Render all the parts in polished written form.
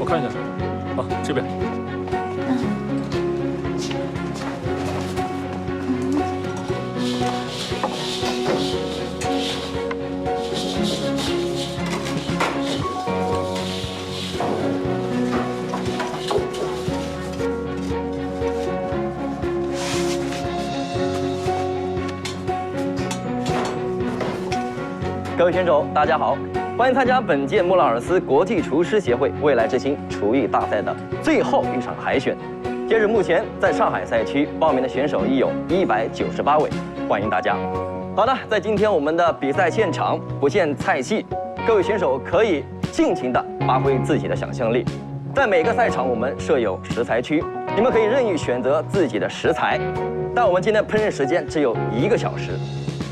看一下。啊，这边。各位选手，大家好，欢迎参加本届莫拉尔斯国际厨师协会未来之星厨艺大赛的最后一场海选。截止目前，在上海赛区报名的选手已有198位，欢迎大家。好的，在今天我们的比赛现场不限菜系，各位选手可以尽情地发挥自己的想象力。在每个赛场我们设有食材区，你们可以任意选择自己的食材，但我们今天烹饪时间只有1个小时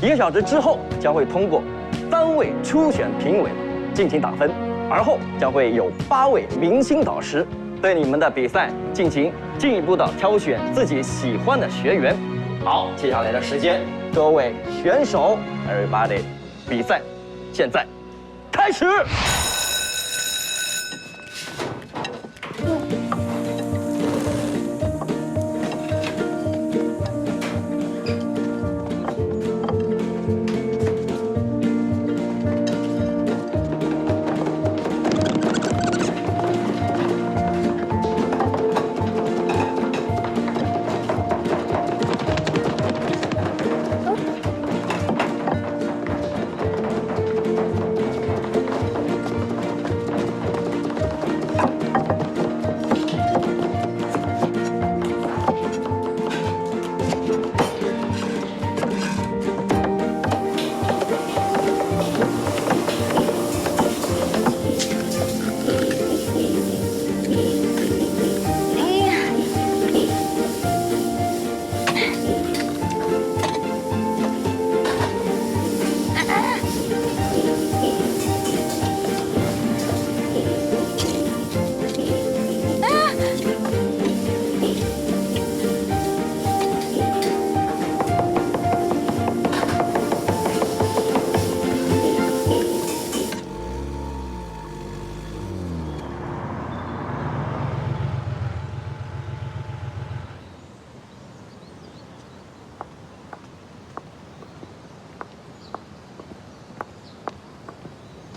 ，1个小时之后将会通过3位初选评委进行打分，而后将会有8位明星导师对你们的比赛进行进一步的挑选自己喜欢的学员。好，接下来的时间，各位选手 ，everybody， 比赛现在开始。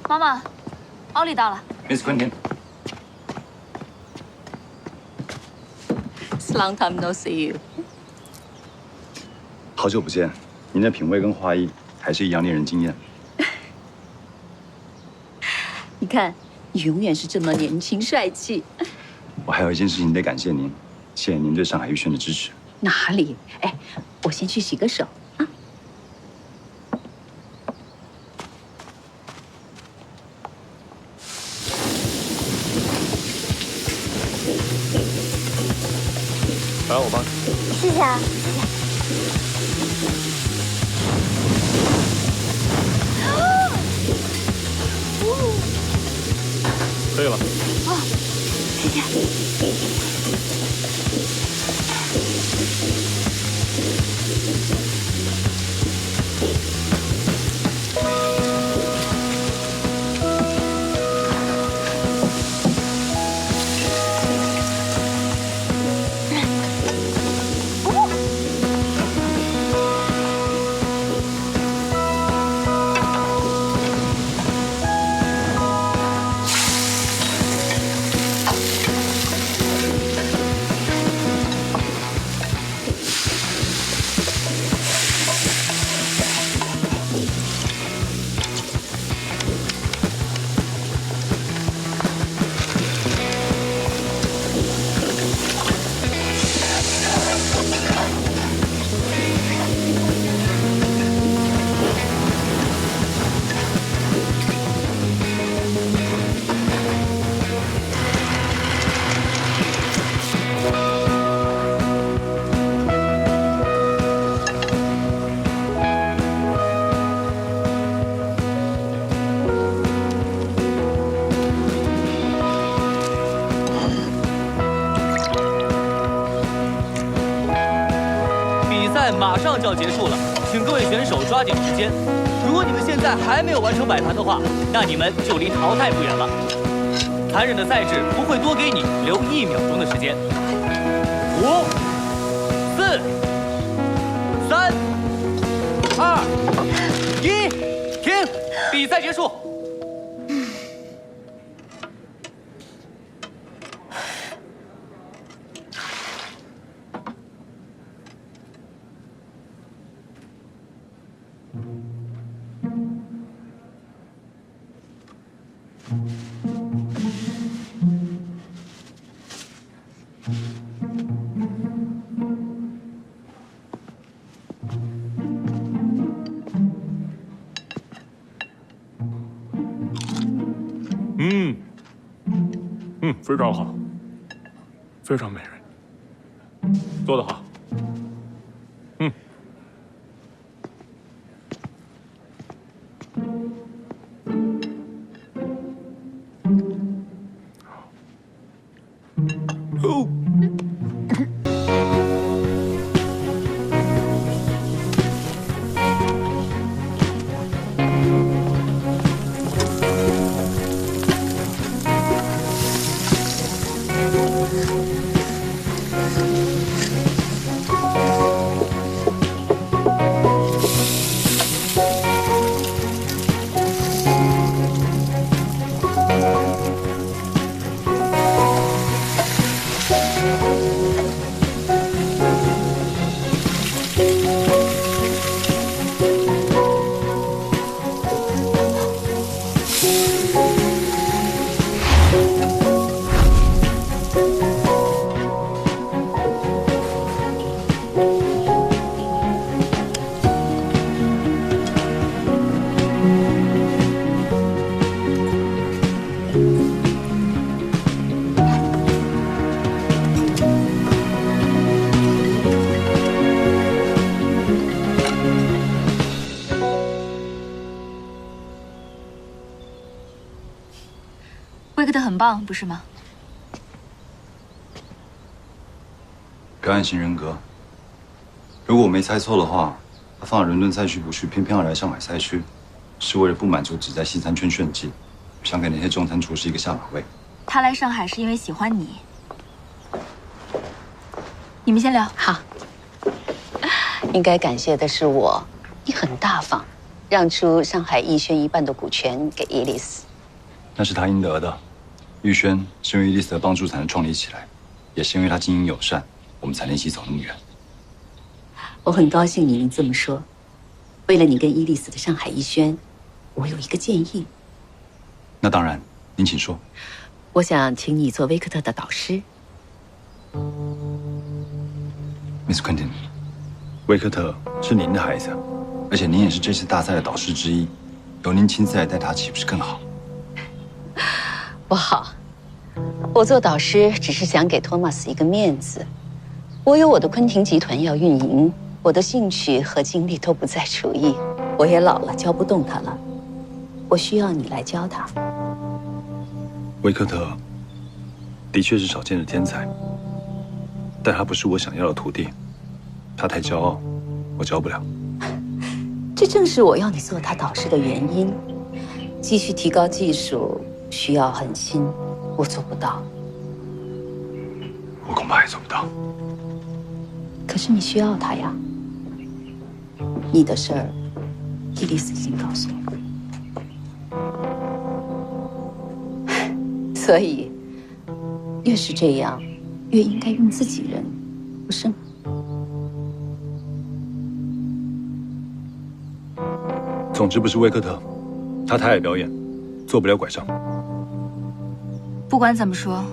妈妈，奥利到了。Miss Quentin. It's long time no see you. 好久不见，您的品味跟花艺还是一样令人惊艳。你看，你永远是这么年轻帅气。我还有一件事情得感谢您，谢谢您对上海预选的支持。哪里？哎，我先去洗个手啊。来，我帮你。谢谢啊。可以了。哦，谢谢。马上就要结束了，请各位选手抓紧时间。如果你们现在还没有完成摆盘的话，那你们就离淘汰不远了。残忍的赛制不会多给你留1秒钟的时间。5、4、3、2、1，停！比赛结束。非常好，非常美味，做得好。威克特很棒，不是吗？表演型人格。如果我没猜错的话，他放了伦敦赛区不去，偏偏要来上海赛区，是为了不满足只在西餐圈炫技，想给那些中餐厨师一个下马威。他来上海是因为喜欢你。你们先聊。好，应该感谢的是我，你很大方，让出上海逸轩一半的股权给伊丽丝。那是他应得的。玉轩是因为伊丽丝的帮助才能创立起来，也是因为他经营友善，我们才能一起走那么远。我很高兴你能这么说。为了你跟伊丽丝的上海逸轩，我有一个建议。那当然，您请说。我想请你做威克特的导师。Miss Quentin， 威克特是您的孩子，而且您也是这次大赛的导师之一，由您亲自来带他，岂不是更好？不好，我做导师只是想给托马斯一个面子。我有我的昆廷集团要运营，我的兴趣和精力都不在厨艺，我也老了，教不动他了。我需要你来教他。威克特的确是少见的天才，但他不是我想要的徒弟。他太骄傲，我教不了。这正是我要你做他导师的原因。继续提高技术需要狠心，我做不到。我恐怕也做不到。可是你需要他呀。你的事儿，伊丽丝已经告诉我。所以，越是这样，越应该用自己人，不是吗？总之不是威克特，他太爱表演，做不了拐杖。不管怎么说，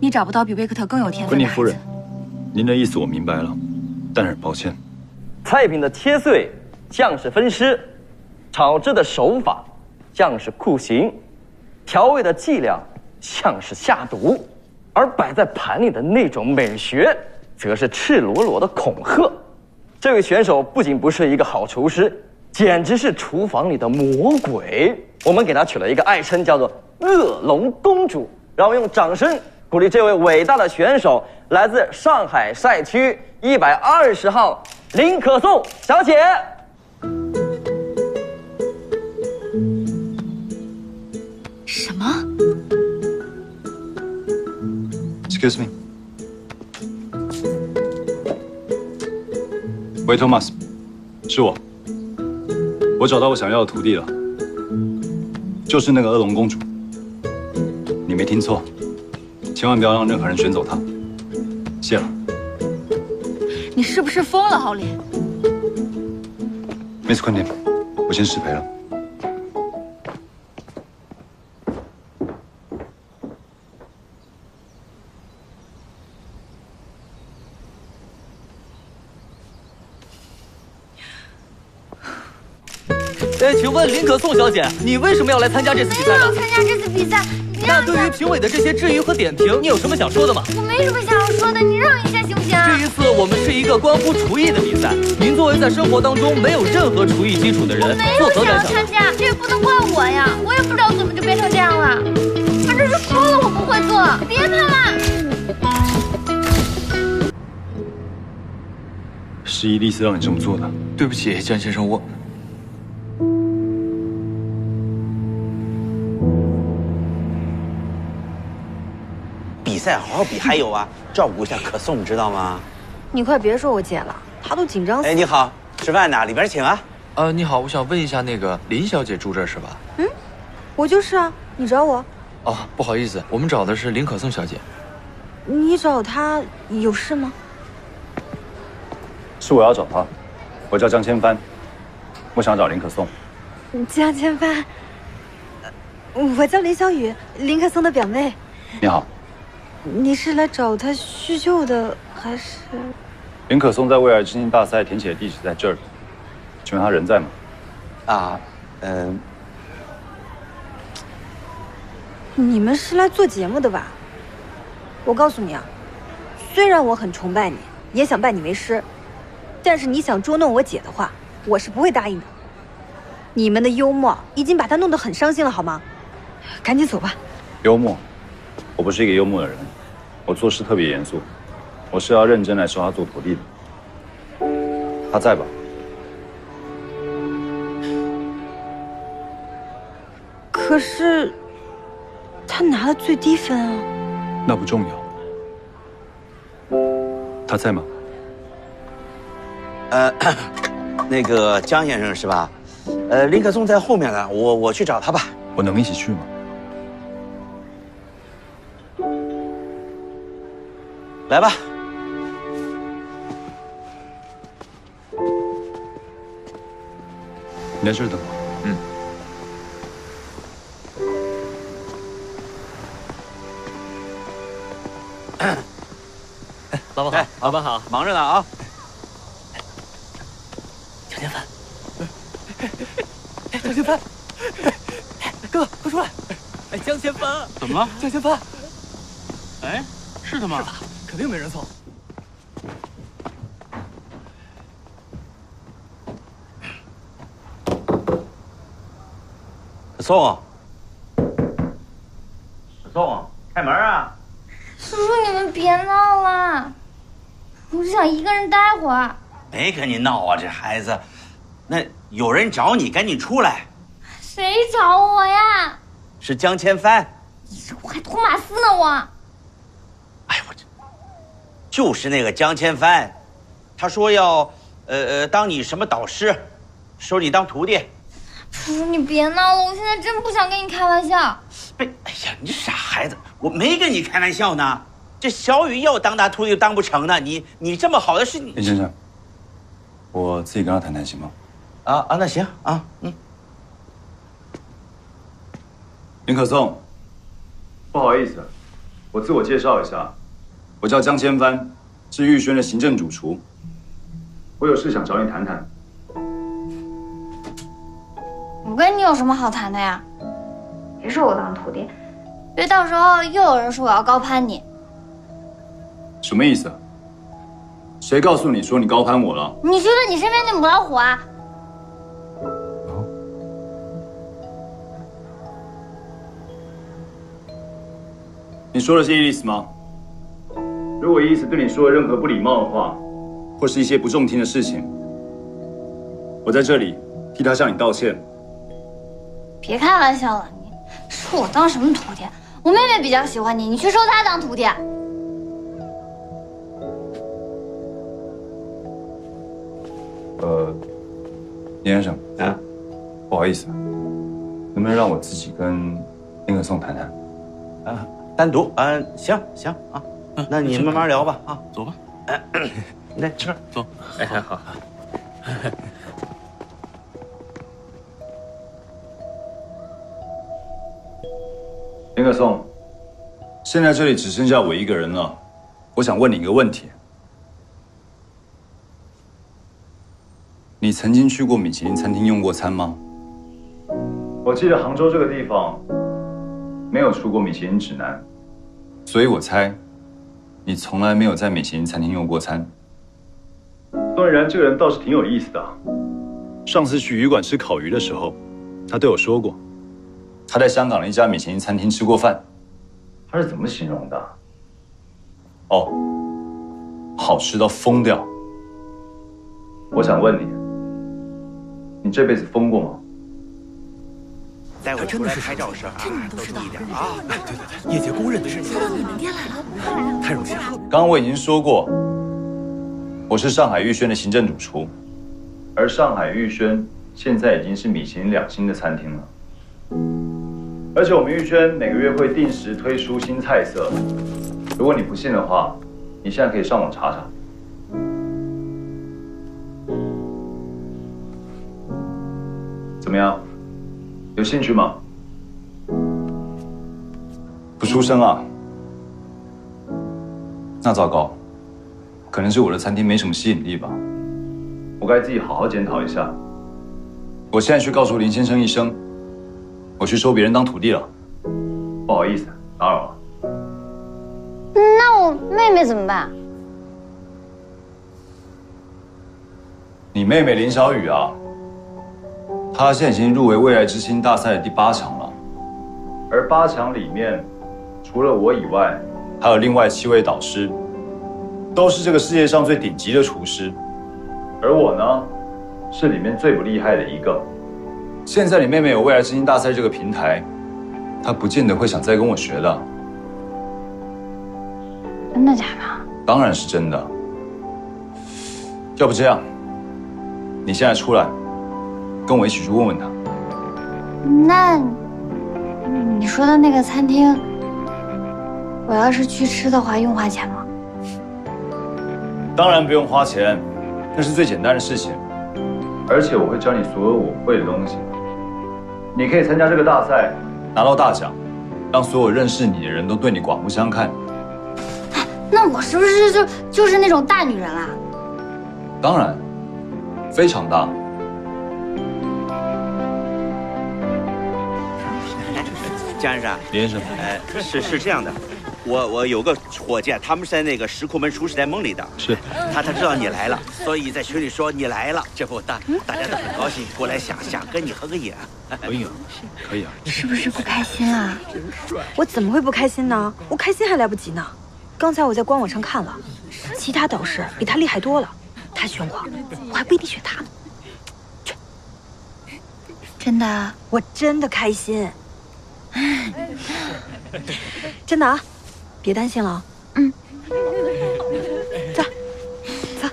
你找不到比威克特更有天分的孩子。温妮夫人，您的意思我明白了，但很抱歉。菜品的切碎像是分尸，炒制的手法像是酷刑，调味的剂量像是下毒，而摆在盘里的那种美学，则是赤裸裸的恐吓。这位选手不仅不是一个好厨师，简直是厨房里的魔鬼。我们给他取了一个爱称，叫做“恶龙公主”。让我们用掌声鼓励这位伟大的选手，来自上海赛区120号林可颂小姐。什么？ Excuse me。喂，Thomas，是我。我找到我想要的徒弟了，就是那个恶龙公主。你没听错，千万不要让任何人选走她。谢了。你是不是疯了，郝林？ Miss Quentin， 我先失陪了。请问林可颂小姐，你为什么要来参加这次比赛呢？参加这次比赛，那对于评委的这些质疑和点评，你有什么想说的吗？我没什么想要说的，你让一下行不行？这一次我们是一个关乎厨艺的比赛，您作为在生活当中没有任何厨艺基础的人，作何感想？参加，这也不能怪我呀，我也不知道怎么就变成这样了。反正就说了我不会做，别拍了。是伊丽丝让你这么做的。对不起，江先生，我。 比赛好好比，还有啊，照顾一下可颂，知道吗？你快别说我姐了，她都紧张死了。哎，你好，吃饭呢，里边请啊。你好，我想问一下，那个林小姐住这儿是吧？嗯，我就是啊，你找我？哦，不好意思，我们找的是林可颂小姐。你找她有事吗？是我要找她，我叫江千帆，我想找林可颂。江千帆，我叫林小雨，林可颂的表妹。你好。 你是来找他叙旧的，还是？林可颂在未来之星大赛填写的地址在这儿，请问他人在吗？你们是来做节目的吧？我告诉你啊，虽然我很崇拜你，也想拜你为师，但是你想捉弄我姐的话，我是不会答应的。你们的幽默已经把她弄得很伤心了，好吗？赶紧走吧。幽默？我不是一个幽默的人。 我做事特别严肃，我是要认真来收他做徒弟的。他在吧？可是他拿了最低分啊。那不重要。他在吗？那个江先生是吧？林可颂在后面呢，我去找他吧。我能一起去吗？ 来吧，你在这儿等我。老板好，老板好，忙着呢啊。江千帆，江千帆，哥哥快出来！哎，江千帆，怎么了？江千帆，哎，是他吗？肯定没人凑。可颂，可颂，开门啊！叔叔，你们别闹了，我只想一个人待会儿。没跟你闹啊，这孩子。那有人找你，赶紧出来。谁找我呀？是江千帆。我还托马斯呢，我。哎呦我这，就是那个江千帆，他说要当你什么导师，收你当徒弟。叔叔，你别闹了，我现在真不想跟你开玩笑。哎呀，你傻孩子，我没跟你开玩笑呢。这小雨要当他徒弟当不成呢。你这么好的事，林先生，我自己跟他谈谈行吗？那行啊，林可颂，不好意思，我自我介绍一下，我叫江千帆，是玉轩的行政主厨。我有事想找你谈谈。我跟你有什么好谈的呀？别收我当徒弟，别到时候又有人说我要高攀你。什么意思？谁告诉你说你高攀我了？你觉得你身边那母老虎啊？你说的是伊丽丝吗？如果伊丽丝对你说了任何不礼貌的话，或是一些不中听的事情，我在这里替她向你道歉。别开玩笑了，你收我当什么徒弟？我妹妹比较喜欢你，你去收她当徒弟。林先生啊，不好意思，能不能让我自己跟林可颂谈谈？啊，单独啊，行行啊，那你慢慢聊吧啊，走吧。来吃，走。哎，好。林可颂，现在这里只剩下我一个人了，我想问你一个问题：你曾经去过米其林餐厅用过餐吗？我记得杭州这个地方没有出过米其林指南，所以我猜你从来没有在米其林餐厅用过餐。段然这个人倒是挺有意思的，上次去鱼馆吃烤鱼的时候，他对我说过，他在香港的一家米其林餐厅吃过饭。他是怎么形容的？哦，好吃到疯掉。我想问你，你这辈子疯过吗？在我出来拍照时啊，都注意点啊！对，业界公认的是。知道你们店来了，太荣幸了。刚刚我已经说过，我是上海玉轩的行政主厨，而上海玉轩现在已经是米其林2星的餐厅了。而且我们玉轩每个月会定时推出新菜色，如果你不信的话，你现在可以上网查查。怎么样？有兴趣吗？不出声啊？那糟糕，可能是我的餐厅没什么吸引力吧。我该自己好好检讨一下。我现在去告诉林先生一声，我去收别人当徒弟了。不好意思，打扰了。那我妹妹怎么办？你妹妹林小雨啊，她现在已经入围未来之星大赛的第8强了，而8强里面，除了我以外，还有另外7位导师，都是这个世界上最顶级的厨师，而我呢，是里面最不厉害的一个。现在你妹妹有未来之星大赛这个平台，她不见得会想再跟我学的。真的假的？当然是真的。要不这样，你现在出来，跟我一起去问问她。那你说的那个餐厅，我要是去吃的话，用花钱吗？当然不用花钱，那是最简单的事情。而且我会教你所有我会的东西。你可以参加这个大赛，拿到大奖，让所有认识你的人都对你刮目相看。那我是不是就是那种大女人啦？当然，非常大。江先生，林先生，是这样的，我有个伙计，他们是在那个石库门厨师在梦里的，是他知道你来了，所以在群里说你来了，这不大家都很高兴，过来想跟你合个影。合影，可以啊。是不是不开心啊？我怎么会不开心呢？我开心还来不及呢。刚才我在官网上看了，其他导师比他厉害多了，他选我，我还不一定选他呢。真的，我真的开心。真的啊，别担心了。走，走。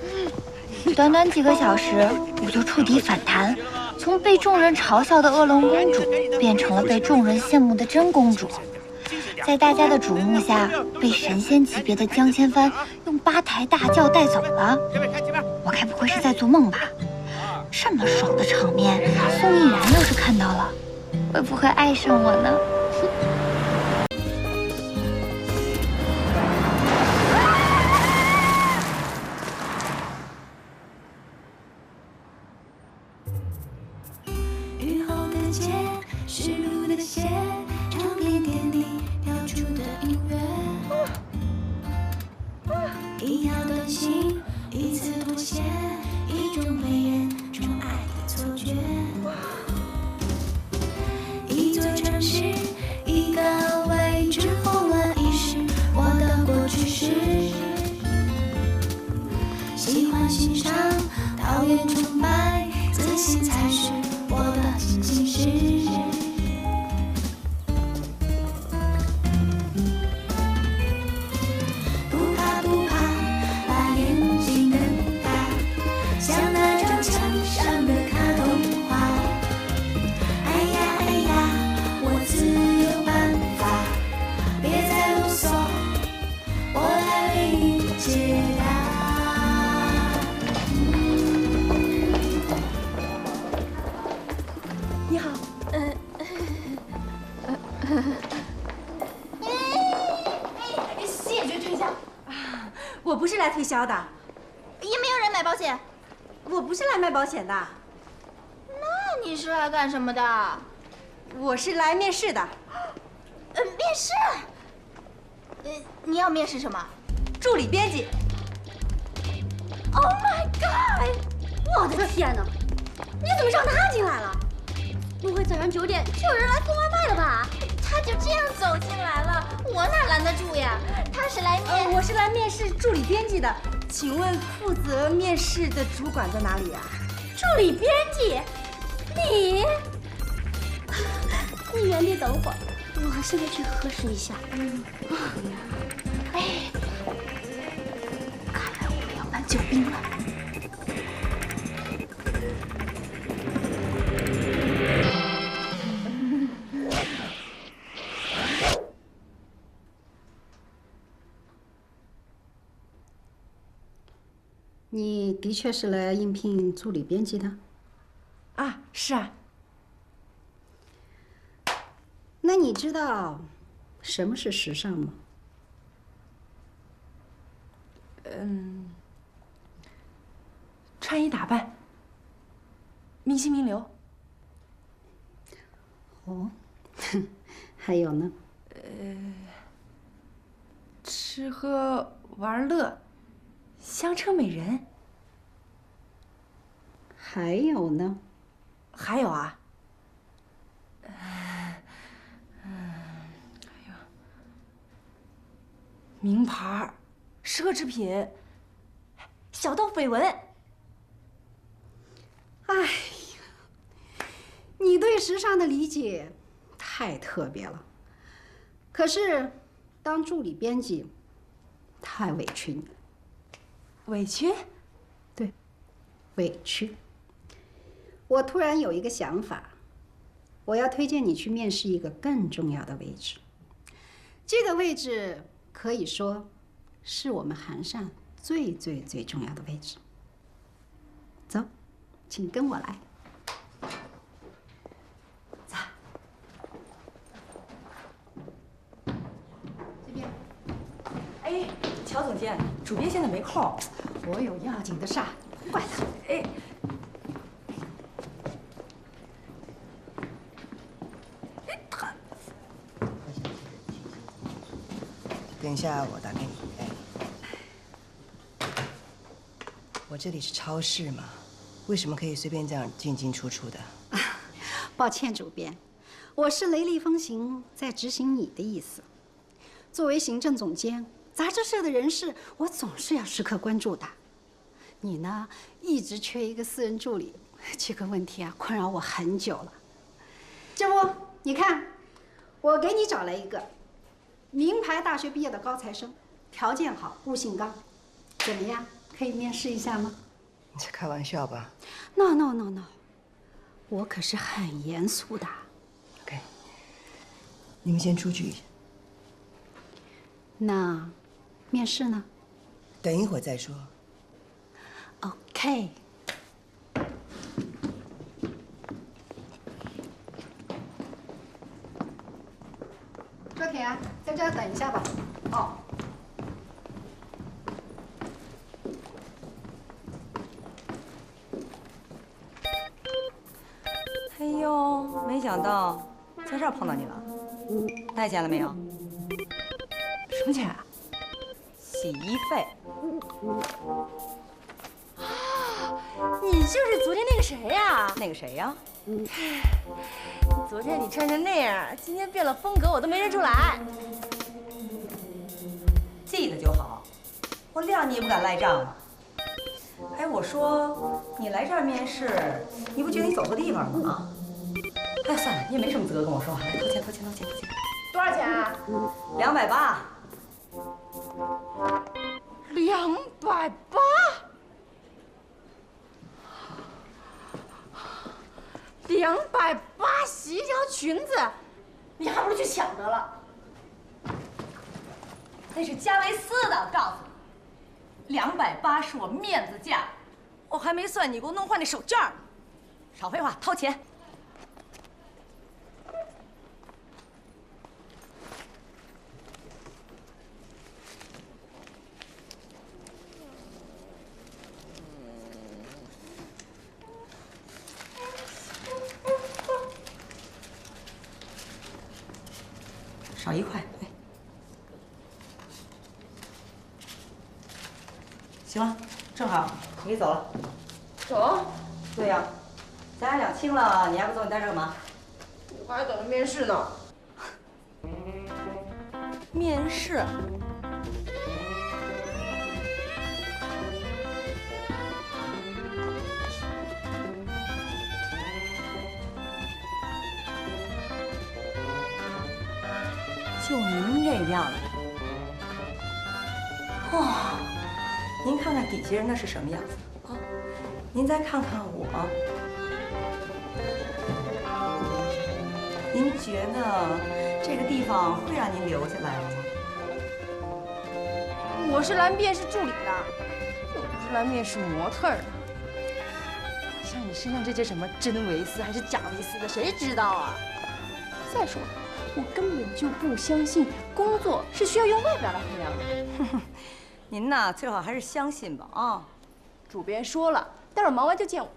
短短几个小时，我就触底反弹，从被众人嘲笑的恶龙公主，变成了被众人羡慕的真公主。在大家的瞩目下，被神仙级别的江千帆用8抬大轿带走了。我该不会是在做梦吧？这么爽的场面，宋逸然要是看到了，会不会爱上我呢？雨后的街，湿漉的鞋，长夜店里飘出的音乐，一秒动心，一次妥协，一种被人宠爱的错觉。一座城市，一个位置，混乱已是我的过去式。喜欢欣赏，讨厌崇拜，自信才是我的进行式。不怕不怕，把眼睛瞪大，像那张强谢绝推销。我不是来推销的，也没有人买保险。我不是来卖保险的，那你是来干什么的？我是来面试的。面试。你要面试什么？助理编辑。Oh my god！ 我的天哪！你怎么让他进来了？不会早上9点就有人来送外卖了吧？他就这样走进来了，我哪拦得住呀？他是来我是来面试助理编辑的，请问负责面试的主管在哪里呀？助理编辑，你原地等会儿，我现在去核实一下。哎，看来我们要搬救兵了。你的确是来应聘助理编辑的？啊，是啊。那你知道什么是时尚吗？穿衣打扮，明星名流。哦，还有呢？吃喝玩乐，香车美人。还有呢？还有啊，名牌、奢侈品、小道绯闻。哎呀，你对时尚的理解太特别了。可是，当助理编辑太委屈你了。委屈？对，委屈。我突然有一个想法，我要推荐你去面试一个更重要的位置。这个位置可以说是我们韩上最重要的位置。走，请跟我来。走。这边。哎，乔总监，主编现在没空，我有要紧的事儿，不管他。哎。等一下，我打给你。哎，我这里是超市嘛，为什么可以随便这样进进出出的？抱歉，主编，我是雷厉风行，在执行你的意思。作为行政总监，杂志社的人事，我总是要时刻关注的。你呢，一直缺一个私人助理，这个问题啊，困扰我很久了。这不，你看，我给你找来一个。名牌大学毕业的高材生，条件好，悟性高，怎么样？可以面试一下吗？你在开玩笑吧 ？No， 我可是很严肃的。OK， 你们先出去一下。那面试呢？等一会儿再说。OK。卓铁啊，在这儿等一下吧。哦。哎呦，没想到在这儿碰到你了。带钱了没有？什么钱啊？洗衣费。啊，你就是昨天那个谁呀？那个谁呀？昨天你穿成那样，今天变了风格，我都没认出来。记得就好，我谅你也不敢赖账啊。哎，我说你来这儿面试，你不觉得你走错地方了吗？啊？哎，算了，你也没什么资格跟我说话，来掏钱。多少钱啊？280。280。280洗一条裙子，你还不如去抢得了。那是加维斯的，告诉你，280是我面子价，我还没算你给我弄坏那手绢呢。少废话，掏钱。少1块。哎，行了，正好你可以走了。走？对呀，咱俩两清了，你还不走？你待这干嘛？我还等着面试呢。面试？就您这样，哇！您看看底下人那是什么样子啊？您再看看我，您觉得这个地方会让您留下来吗？我是来面试助理的，我不是来面试模特的。像你身上这些什么真维斯还是假维斯的，谁知道啊？再说了，我根本就不相信工作是需要用外表来衡量的。您呐，最好还是相信吧啊！主编说了，待会儿忙完就见我。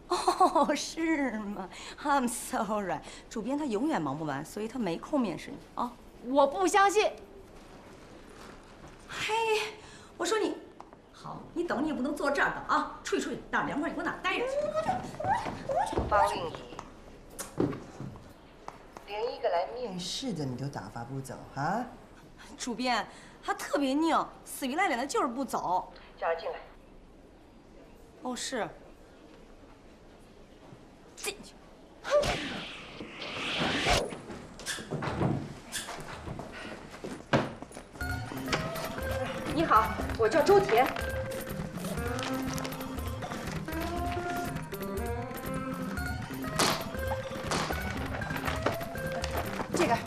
哦，是吗 ？I'm sorry， 主编他永远忙不完，所以他没空面试你啊。我不相信。嘿，我说你，好，你等你也不能坐这儿等啊！出去，大凉快，你给我哪待着去？方令仪，连一个来面试的你都打发不走啊？主编，他特别拧，死皮赖脸的，就是不走。叫他进来。哦，是。进去。你好，我叫周田。这个，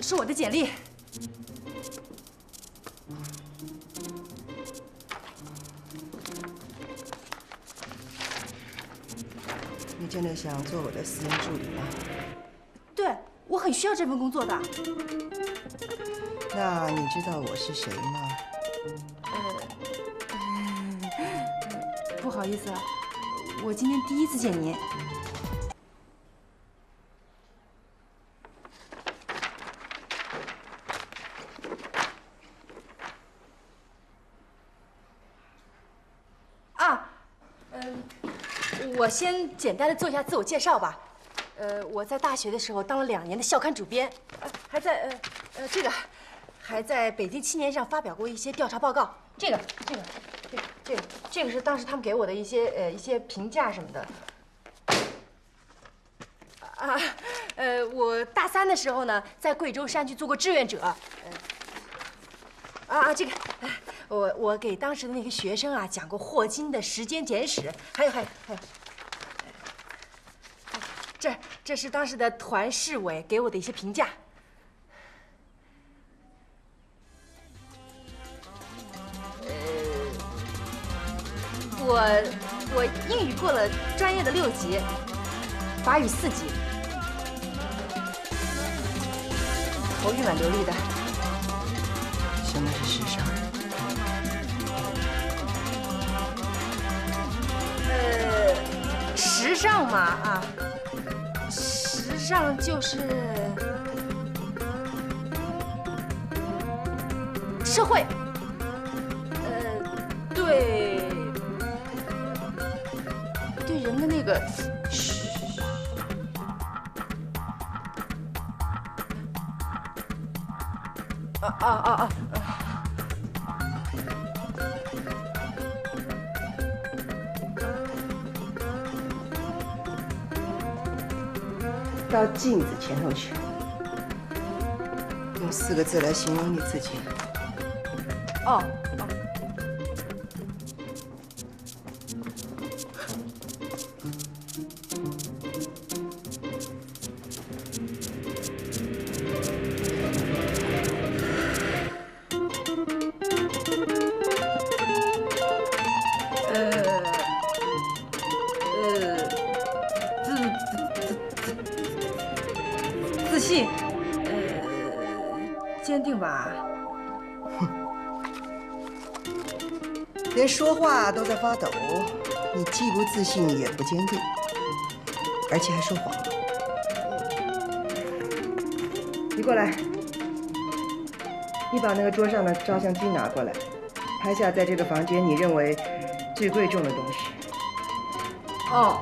是我的简历。你真的想做我的私人助理吗？对，我很需要这份工作的。那你知道我是谁吗？不好意思，我今天第一次见您。我先简单的做一下自我介绍吧。我在大学的时候当了2年的校刊主编，还在还在北京青年上发表过一些调查报告。这个是当时他们给我的一些评价什么的。我大3的时候呢，在贵州山区做过志愿者。这个，我给当时的那个学生啊讲过霍金的《时间简史》，还有。这是当时的团市委给我的一些评价。我英语过了专业的6级，法语4级，口语蛮流利的。什么是时尚？时尚嘛时尚就是社会，对人的那个到镜子前头去，用4个字来形容你自己。自信，坚定吧。连说话都在发抖，你既不自信也不坚定，而且还说谎。你过来，你把那个桌上的照相机拿过来，拍下在这个房间你认为最贵重的东西。哦。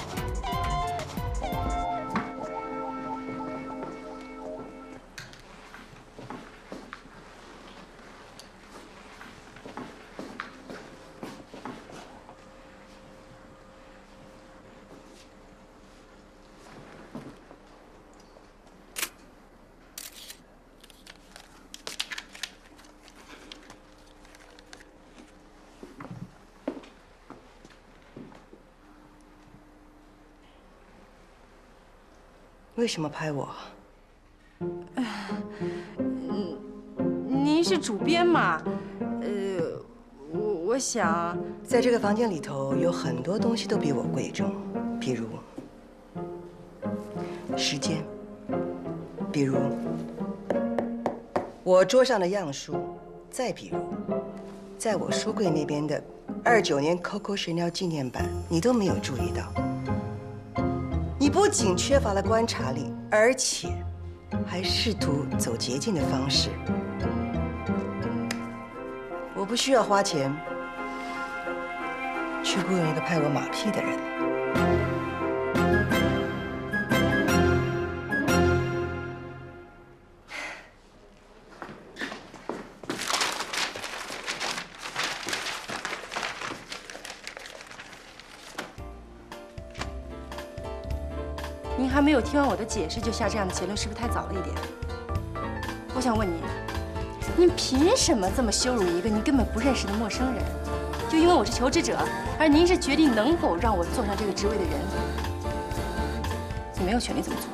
为什么拍我？您是主编嘛？我想，在这个房间里头有很多东西都比我贵重，比如时间，比如我桌上的样书，再比如，在我书柜那边的29年 Coco Chanel 纪念版，你都没有注意到。你不仅缺乏了观察力，而且还试图走捷径的方式。我不需要花钱去雇佣一个拍我马屁的人。您还没有听完我的解释就下这样的结论，是不是太早了一点？我想问您，您凭什么这么羞辱一个您根本不认识的陌生人？就因为我是求职者，而您是决定能否让我坐上这个职位的人，你没有权利这么做。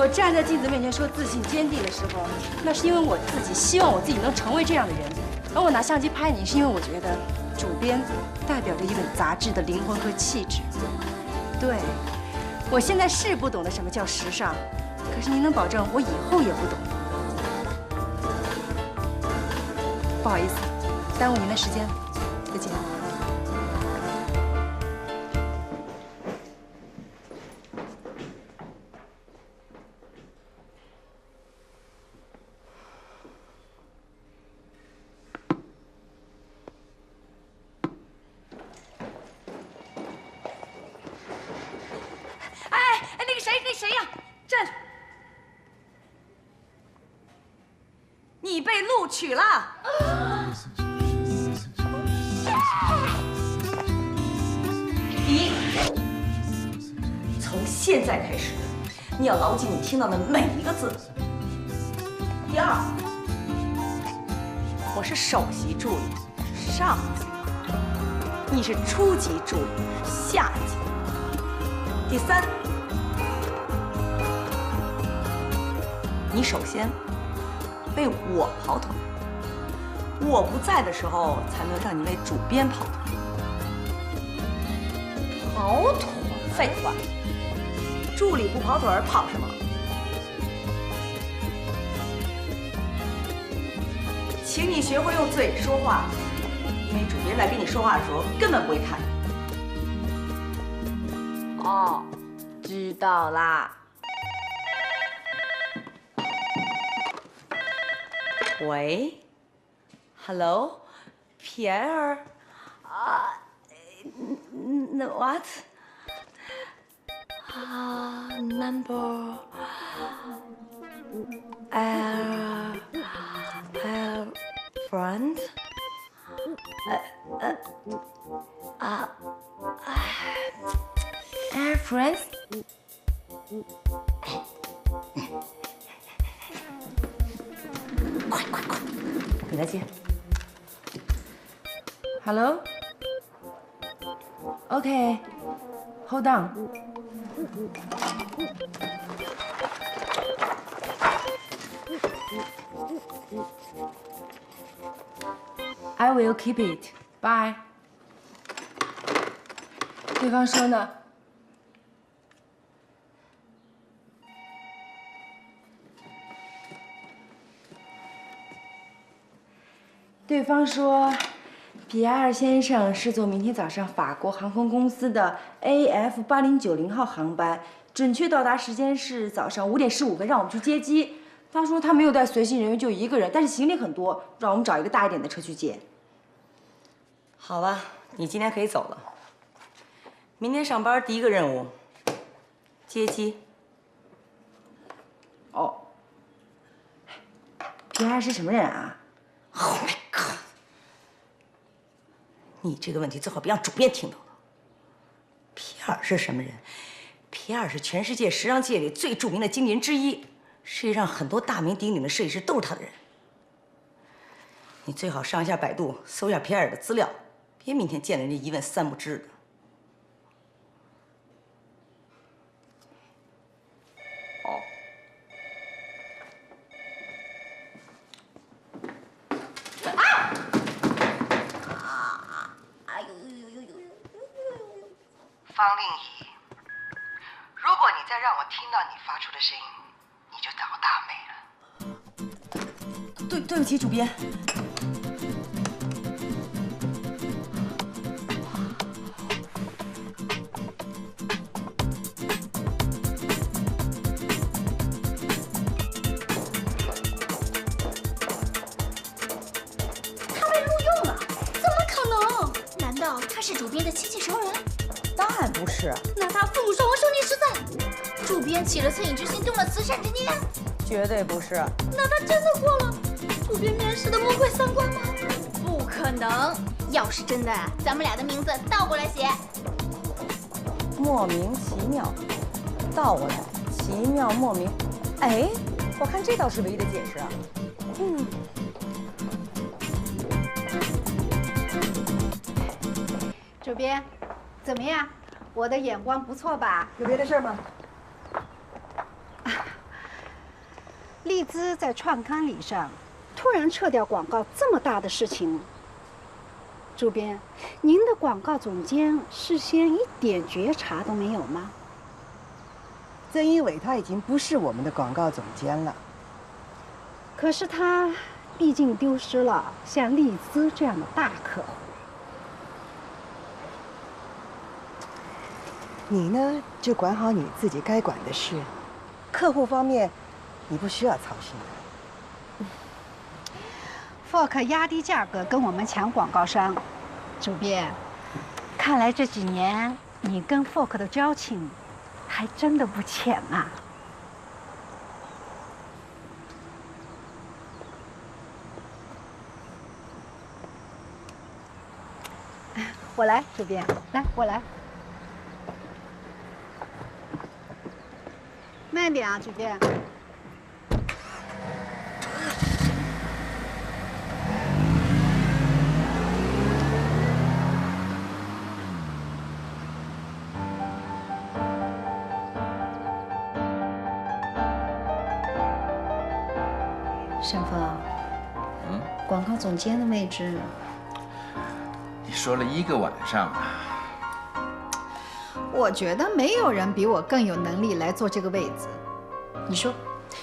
我站在镜子面前说自信坚定的时候，那是因为我自己希望我自己能成为这样的人，而我拿相机拍你，是因为我觉得主编代表着一本杂志的灵魂和气质。对，我现在是不懂得什么叫时尚，可是您能保证我以后也不懂？不好意思，耽误您的时间，再见。那谁呀？站住！你被录取了。第一，从现在开始，你要牢记你听到的每一个字。第二，我是首席助理，上级；你是初级助理，下级。第三，你首先为我跑腿，我不在的时候才能让你为主编跑腿。跑腿？废话，助理不跑腿儿跑什么？请你学会用嘴说话，因为主编在跟你说话的时候根本不会看你。哦，知道啦。喂 ，Hello， Pierre， 那 what？ number friend， air friends。快，我给他接。Hello。Okay. Hold on. I will keep it. Bye. 对方说呢？对方说，皮埃尔先生是坐明天早上法国航空公司的 AF8090号航班，准确到达时间是早上5点15分，让我们去接机。他说他没有带随行人员，就一个人，但是行李很多，让我们找一个大一点的车去接。好吧，你今天可以走了。明天上班第一个任务，接机。哦，皮埃尔是什么人啊 ？Oh my god！ 你这个问题最好别让主编听到了。皮埃尔是什么人？皮埃尔是全世界时尚界里最著名的经纪人之一，世界上很多大名鼎鼎的设计师都是他的人。你最好上一下百度，搜一下皮埃尔的资料，别明天见了人家一问三不知的。哦。方令仪，如果你再让我听到你发出的声音，你就倒大霉了。对不起，主编。他被录用了？怎么可能？难道他是主编的亲戚熟人？当然不是。那他父母双亡，兄弟失散，主编起了恻隐之心，动了慈善之念？绝对不是。那他真的过了主编面试的魔鬼三关吗？不可能！要是真的，咱们俩的名字倒过来写。莫名其妙，倒过来，奇妙莫名。哎，我看这倒是唯一的解释啊。主编，怎么样？我的眼光不错吧？有别的事吗？丽兹在创刊礼上突然撤掉广告，这么大的事情，主编，您的广告总监事先一点觉察都没有吗？正因为他已经不是我们的广告总监了。可是他毕竟丢失了像丽兹这样的大客户。你呢，就管好你自己该管的事，客户方面，你不需要操心的。Fork 压低价格跟我们抢广告商，主编，看来这几年你跟 Fork 的交情还真的不浅啊。我来，主编，来，我来。慢点啊，主编。沈峰，广告总监的位置，你说了一个晚上啊。我觉得没有人比我更有能力来做这个位子。你说，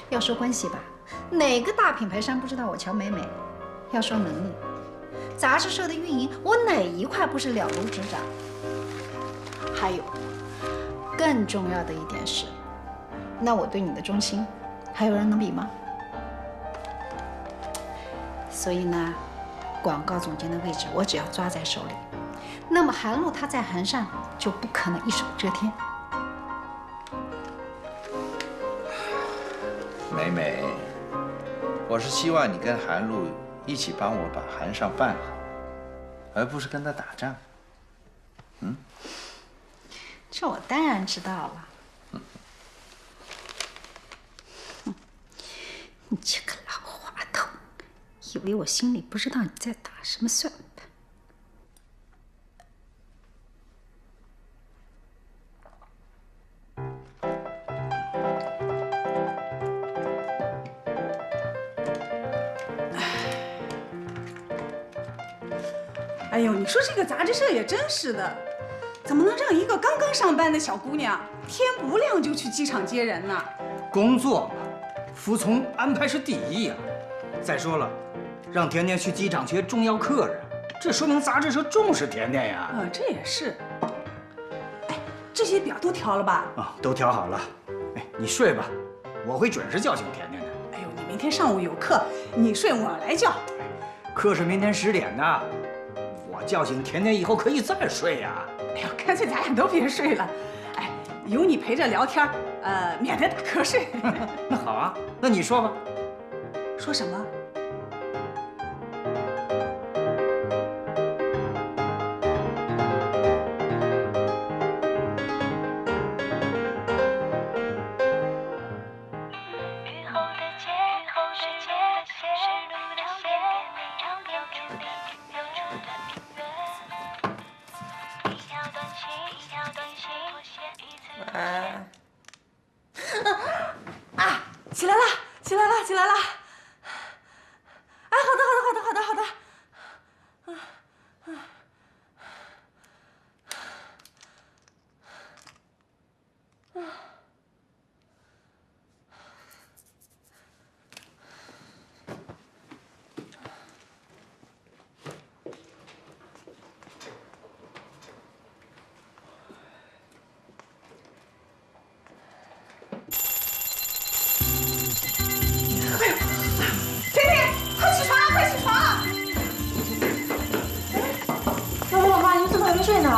要说关系吧，哪个大品牌商不知道我乔美美？要说能力，杂志社的运营，我哪一块不是了如指掌？还有，更重要的一点是，那我对你的忠心，还有人能比吗？所以呢，广告总监的位置我只要抓在手里，那么韩露她在韩上就不可能一手遮天。美美，我是希望你跟韩露一起帮我把韩上办好，而不是跟他打仗。这我当然知道了。你这个老滑头，以为我心里不知道你在打什么算盘？哎呦，你说这个杂志社也真是的，怎么能让一个刚刚上班的小姑娘天不亮就去机场接人呢？工作嘛，服从安排是第一呀。再说了，让甜甜去机场接重要客人，这说明杂志社重视甜甜呀。这也是。哎，这些表都挑了吧？啊，都挑好了。哎，你睡吧，我会准时叫醒甜甜的。哎呦，你明天上午有课，你睡我来叫。课是明天10点的，我叫醒甜甜以后可以再睡呀。哎呦，干脆咱俩都别睡了。哎，有你陪着聊天，免得打瞌睡。那好啊，那你说吧。说什么？起来了，起来了，起来了！哎，好的，好的，好的，好的，好的。睡呢？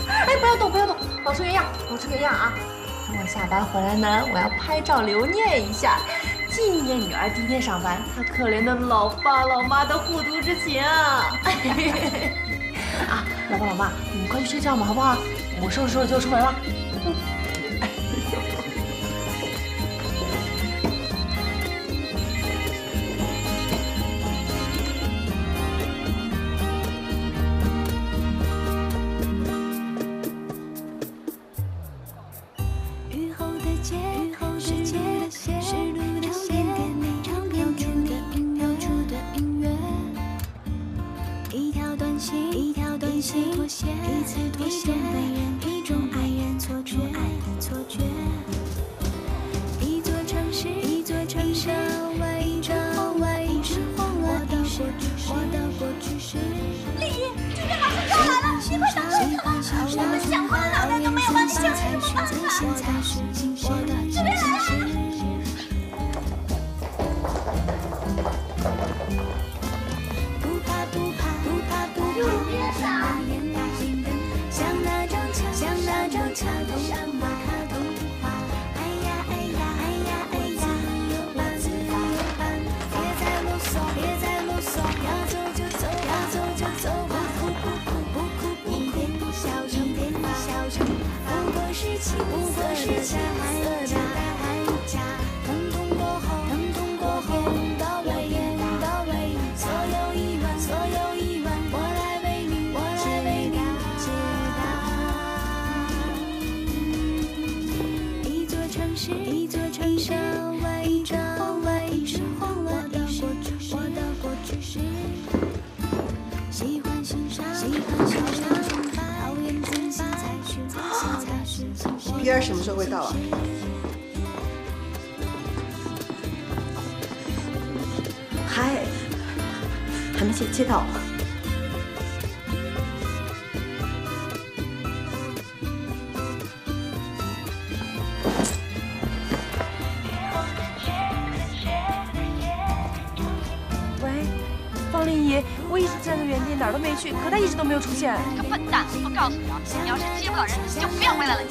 哎，不要动，不要动，保持原样，保持原样啊！等我下班回来呢，我要拍照留念一下，纪念女儿第一天上班，她可怜的老爸老妈的互读之情啊！啊，老爸老妈，你们快去睡觉嘛，好不好？我收拾收拾就出门了。Pierre 什么时候会到啊？还没接到。喂，方丽姨，我一直站在原地，哪儿都没去，可他一直都没有出现。你个笨蛋！我告诉你啊，你要是接不到人，就不要回来了。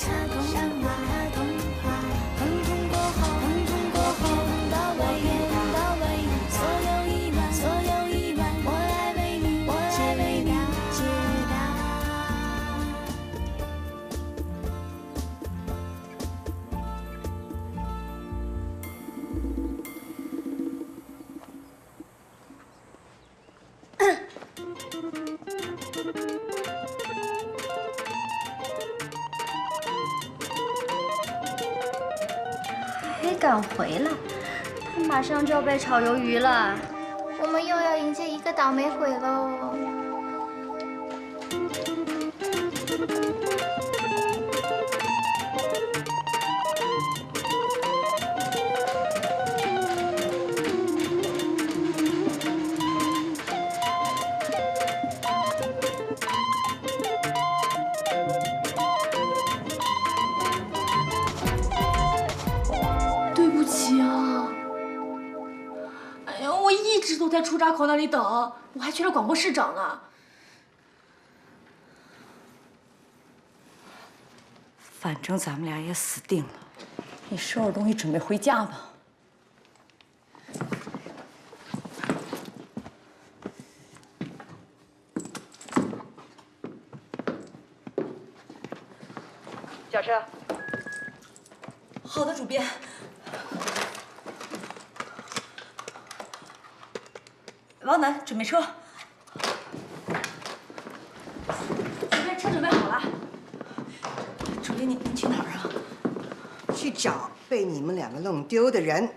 还敢回来？他马上就要被炒鱿鱼了。我们又要迎接一个倒霉鬼喽！在出闸口那里等，我还去了广播室找呢。反正咱们俩也死定了，你收拾东西准备回家吧。叫车。好的，主编。王楠，准备车。主编，车准备好了。主编，您去哪儿啊？去找被你们两个弄丢的人。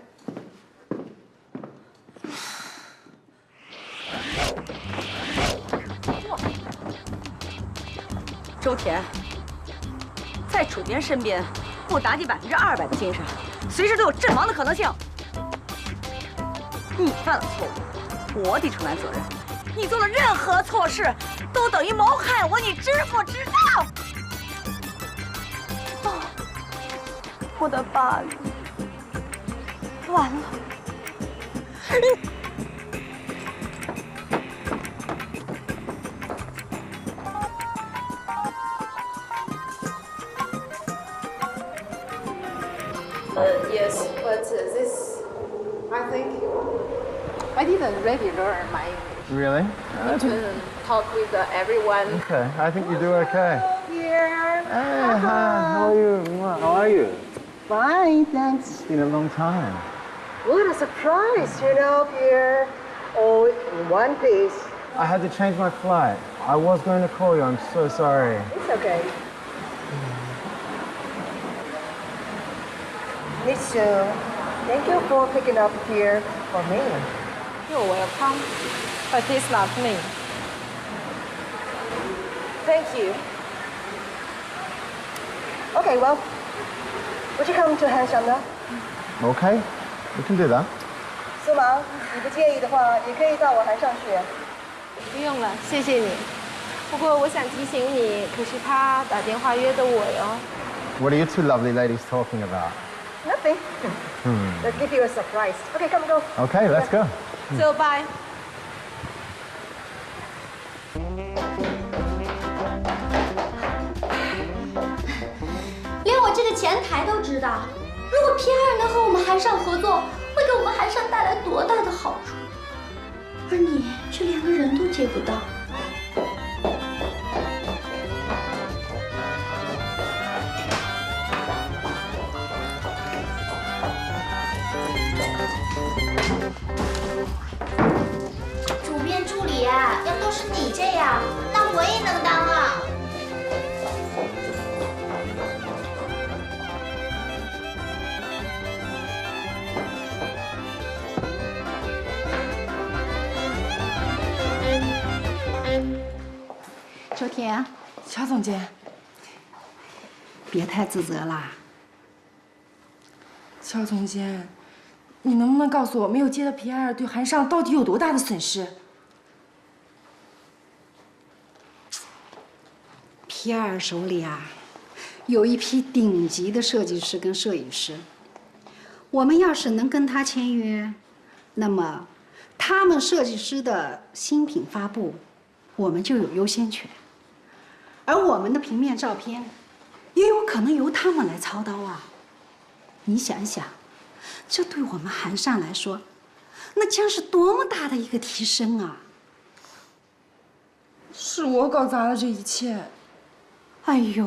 周田，在主编身边，不打起200%的精神，随时都有阵亡的可能性。你犯了错误，我得承担责任。你做的任何错事，都等于谋害我，你知不知道？哦，我的巴黎，完了！Yes, but this, I didn't really learn my English. Really? I couldn't talk with everyone. Okay, I think you do okay. Here. Hey, hi, how are you? How are you? Fine, thanks. It's been a long time. What a surprise, Pierre. All in one piece. I had to change my flight. I was going to call you, I'm so sorry. It's okay. Miss Sue, thank you for picking up here for me. You're welcome, but it's not me. Thank you. Okay, well, would you come to Hanshan now? Okay, we can do that. 苏芒，你不介意的话，也可以到我函上学。不用了，谢谢你。不过我想提醒你，可是他打电话约的我哟。 What are you two lovely ladies talking about? Nothing. Let's give you a surprise. Okay, come go. Okay, let's go. So bye. 连我这个前台都知道，如果皮埃尔能和我们韩尚合作，会给我们韩尚带来多大的好处，而你却连个人都接不到。主编助理啊，要都是你这样，那我也能当啊。 周田，乔总监，别太自责啦。乔总监，你能不能告诉我，没有接到皮埃尔对韩尚到底有多大的损失？皮埃尔手里啊，有一批顶级的设计师跟摄影师。我们要是能跟他签约，那么他们设计师的新品发布，我们就有优先权。 而我们的平面照片，也有可能由他们来操刀啊！你想想，这对我们韩尚来说，那将是多么大的一个提升啊！是我搞砸了这一切。哎呦，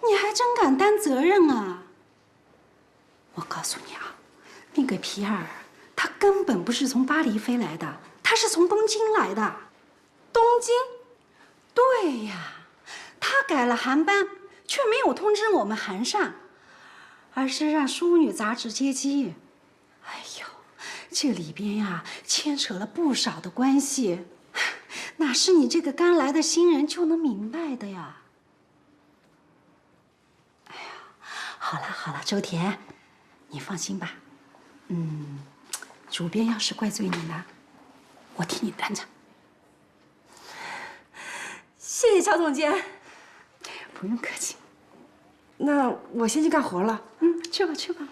你还真敢担责任啊！我告诉你啊，那个皮埃尔，他根本不是从巴黎飞来的，他是从东京来的。东京？ 对呀，他改了航班，却没有通知我们韩尚，而是让《淑女》杂志接机。哎呦，这里边呀牵扯了不少的关系，哪是你这个刚来的新人就能明白的呀？哎呀，好了好了，周田，你放心吧。主编要是怪罪你呢，我替你担着。 谢谢乔总监，不用客气。那我先去干活了。去吧去吧。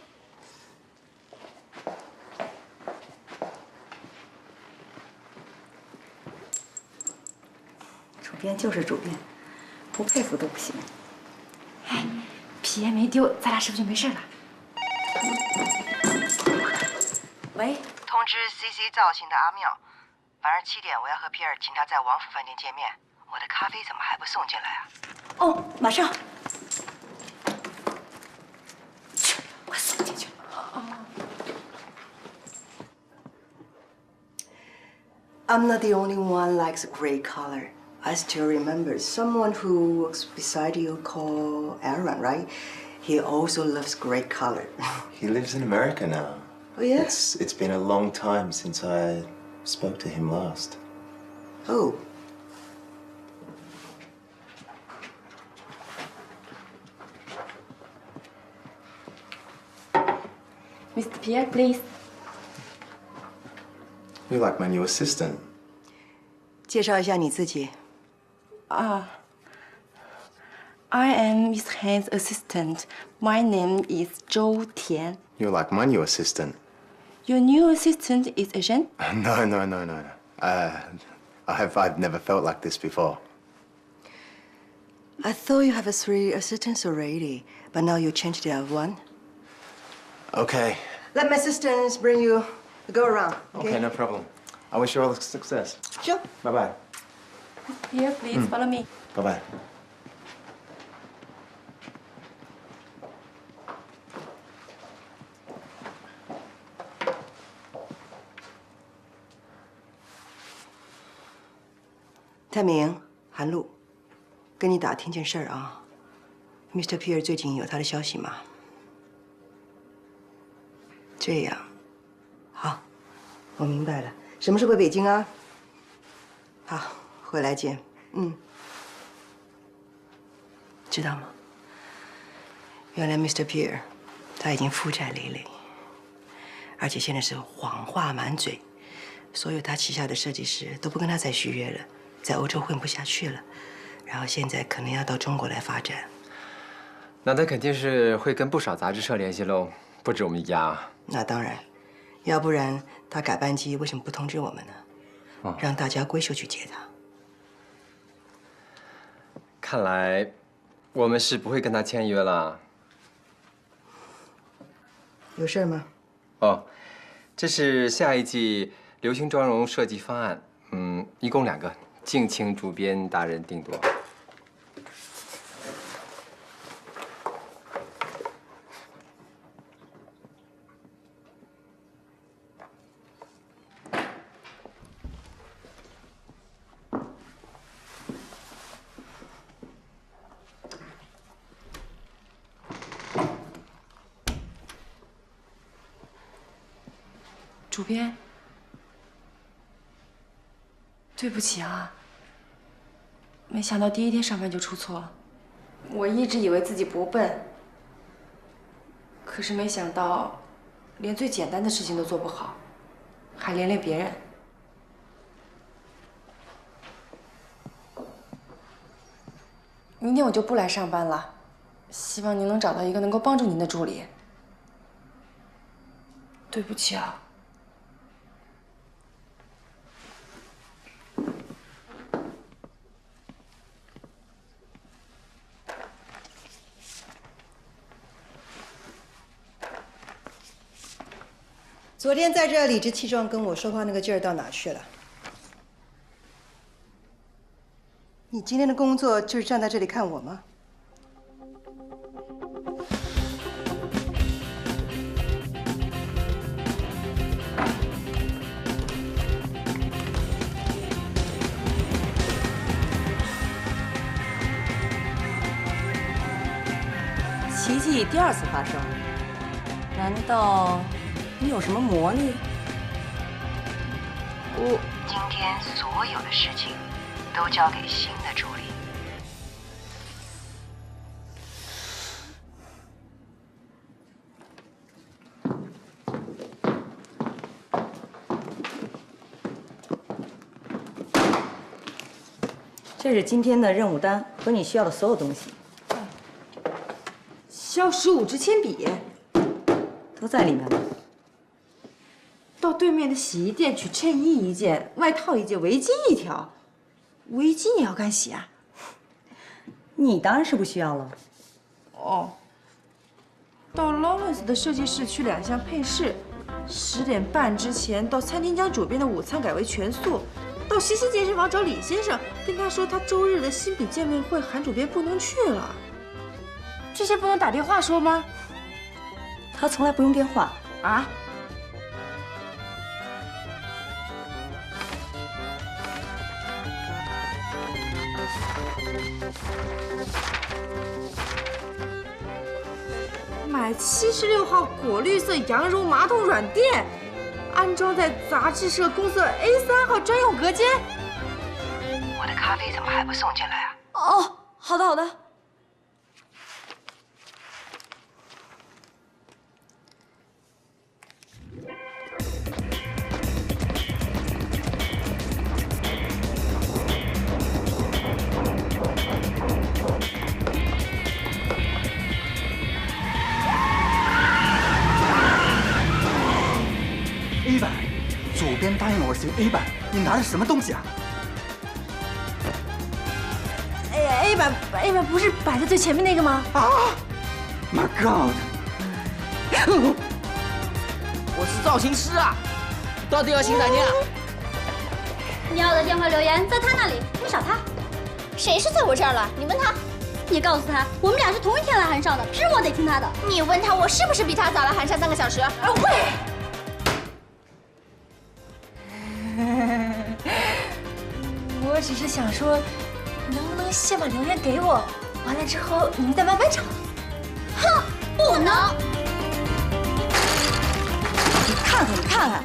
编就是主编，不佩服都不行。哎，皮也没丢，咱俩是不是就没事了？喂，通知 CC 造型的阿妙，晚上7点我要和皮尔请他在王府饭店见面。我的咖啡怎么还不送进来啊？哦，马上。我送进去。I'm not the only one likes gray color. I still remember someone who works beside you called Aaron, right? He also loves gray color. He lives in America now. Oh, yes? It's been a long time since I spoke to him last. Oh. Mr. Pierre, please. You're like my new assistant. 介绍一下你自己。I am Miss Han's assistant. My name is Zhou Tian. You're like my new assistant. Your new assistant is Asian? No. I've never felt like this before. I thought you have 3 assistants already, but now you changed to have 1. Okay. Let my assistants bring you the go around. Okay, no problem. I wish you all success. Sure. Bye-bye. Here, please follow me. Bye-bye. 泰明、韩露，跟你打听件事儿啊。Mr. Pierre 最近有他的消息吗？这样，好，我明白了。什么时候回北京啊？好，回来见。知道吗？原来 Mr. Pierre 他已经负债累累，而且现在是谎话满嘴，所有他旗下的设计师都不跟他再续约了，在欧洲混不下去了，然后现在可能要到中国来发展。那他肯定是会跟不少杂志社联系喽，不止我们一家啊。那当然，要不然他改班机为什么不通知我们呢？让大家闺秀去接他。看来我们是不会跟他签约了。有事吗？哦，这是下一季流行妆容设计方案，一共2个，敬请主编大人定夺。主编，对不起啊，没想到第1天上班就出错。我一直以为自己不笨，可是没想到连最简单的事情都做不好，还连累别人。明天我就不来上班了，希望您能找到一个能够帮助您的助理。对不起啊。昨天在这理直气壮跟我说话那个劲儿到哪去了？你今天的工作就是站在这里看我吗？奇迹第2次发生，难道你有什么魔力？今天所有的事情都交给新的助理。这是今天的任务单和你需要的所有东西。削15支铅笔，都在里面了。到对面的洗衣店取衬衣1件，外套1件，围巾1条。围巾也要干洗啊？你当然是不需要了。哦。到 Lawrence 的设计室去2项配饰，10点半之前到餐厅将主编的午餐改为全素，到西西健身房找李先生，跟他说他周日的新品见面会韩主编不能去了。这些不能打电话说吗？他从来不用电话啊。买76号果绿色羊绒马桶软垫，安装在杂志社公司A3号专用隔间。我的咖啡怎么还不送进来啊？哦，好的好的。A 版，主编答应我行 A 版，你拿的什么东西啊 ？A 版不是摆在最前面那个吗？啊 ！My God！ 我是造型师啊，到底要请哪天啊？你要的电话留言在他那里，你找他。谁是在我这儿了？你问他。你告诉他，我们俩是同一天来韩上的，是我得听他的。你问他，我是不是比他早来韩上3个小时？喂！我只是想说，能不能先把留言给我，完了之后你们再慢慢找。哼，不能！你看看，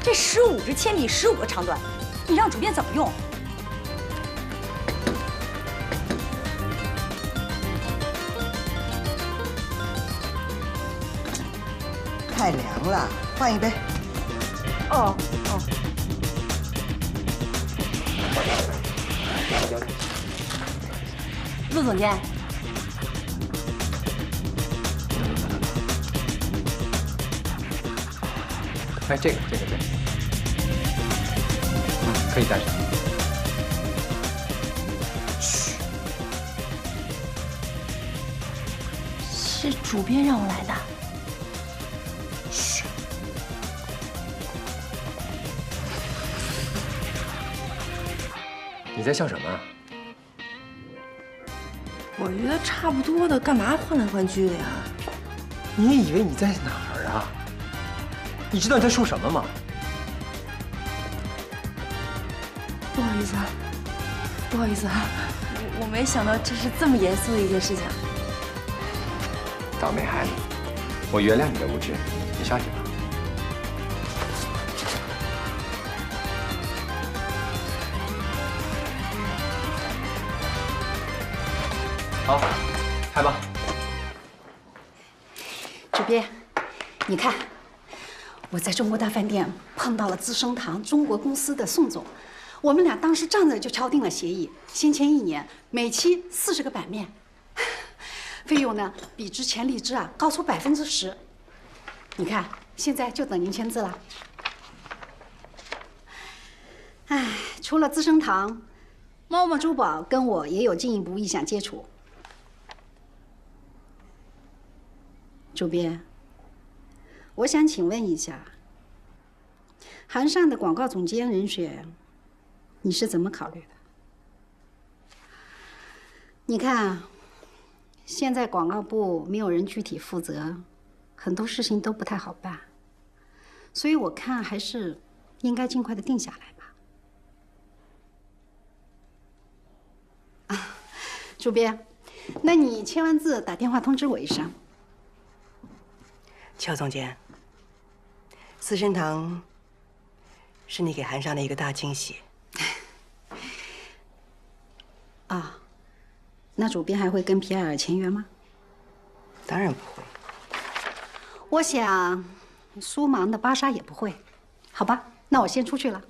这15支铅笔15个长短，你让主编怎么用？太凉了，换一杯。哦。陆总监，哎，这个对，可以带上。嘘，是主编让我来的。嘘。你在笑什么？我觉得差不多的，干嘛换来换去的呀？你以为你在哪儿啊？你知道你在说什么吗？不好意思啊，我没想到这是这么严肃的一件事情。倒霉孩子，我原谅你的无知，你上去吧。好，拍吧。主编，你看，我在中国大饭店碰到了资生堂中国公司的宋总，我们俩当时站着就敲定了协议，先签1年，每期40个版面，费用呢比之前荔枝高出10%。你看，现在就等您签字了。哎，除了资生堂，猫猫珠宝跟我也有进一步意向接触。主编，我想请问一下，韩尚的广告总监人选，你是怎么考虑的？你看，现在广告部没有人具体负责，很多事情都不太好办，所以我看还是应该尽快的定下来吧。啊，主编，那你签完字打电话通知我一声。乔总监，资生堂是你给韩尚的一个大惊喜。啊，那主编还会跟皮埃尔签约吗？当然不会。我想，苏芒的芭莎也不会。好吧，那我先出去了。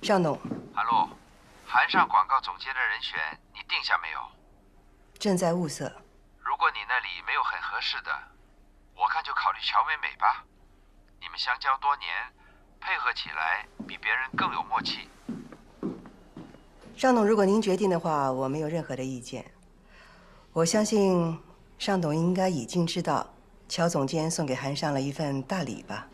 尚董。哈喽，韩尚广告总监的人选你定下没有？正在物色。如果你那里没有很合适的，我看就考虑乔美美吧。你们相交多年，配合起来比别人更有默契。尚董，如果您决定的话，我没有任何的意见。我相信尚董应该已经知道，乔总监送给韩尚了一份大礼吧。